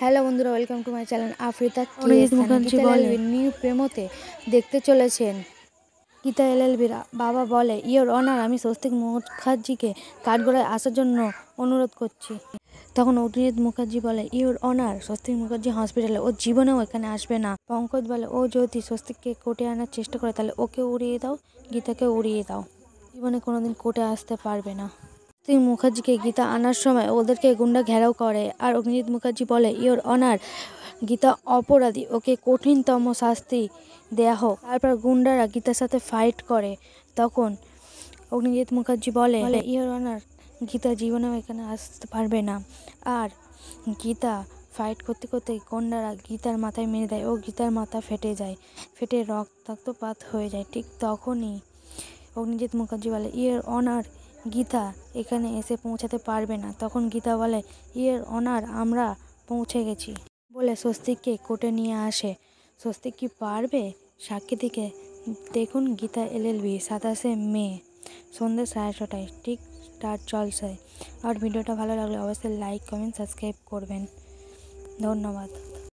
Hello বন্ধুরা, welcome to my channel Afrita Anijit Mukherjee বলে new প্রেমোতে দেখতে চলেছেন। গীতা এলএলবির বাবা বলে, ইয়োর অনার, আমি স্বস্তিক মুখার্জিকে কাঠগড়ায় আসার জন্য অনুরোধ করছি। তখন অনিজিৎ মুখার্জি বলে, ইয়োর অনার, স্বস্তিক মুখার্জি হসপিটালে, ও জীবনেও এখানে আসবে না। পঙ্কজ বলে, ও যদি স্বস্তিককে কোর্টে আনার চেষ্টা করে তাহলে ওকে উড়িয়ে দাও, গীতাকে উড়িয়ে দাও, জীবনে কোনোদিন কোর্টে আসতে পারবে না। স্বস্তিক মুখার্জিকে গীতা আনার সময় ওদেরকে গুন্ডা ঘেরাও করে, আর অনিজিৎ মুখার্জি বলে, ইয়োর অনার, গীতা অপরাধী, ওকে কঠিনতম শাস্তি দেয়া হোক। তারপর গুন্ডারা গীতার সাথে ফাইট করে। তখন অনিজিৎ মুখার্জি বলে, ইয়োর অনার, গীতা জীবনেও এখানে আসতে পারবে না। আর গীতা ফাইট করতে করতে গুন্ডারা গীতার মাথায় মেরে দেয় ও গীতার মাথা ফেটে যায়, ফেটে রক্তাক্তপাত হয়ে যায়। ঠিক তখনই অনিজিৎ মুখার্জি বলে, ইয়োর অনার, গীতা এখানে এসে পৌঁছাতে পারবে না। তখন গীতা বলে, ইয়োর অনার, আমরা পৌঁছে গেছি বলে স্বস্তিককে কোর্টে নিয়ে আসে। স্বস্তিক কি পারবে সাক্ষী দিকে? দেখুন গীতা এলএলবি 27শে মে সন্ধ্যে 6:30টায়, ঠিক স্টার জলসায়। আর ভিডিওটা ভালো লাগলে অবশ্যই লাইক, কমেন্ট, সাবস্ক্রাইব করবেন। ধন্যবাদ।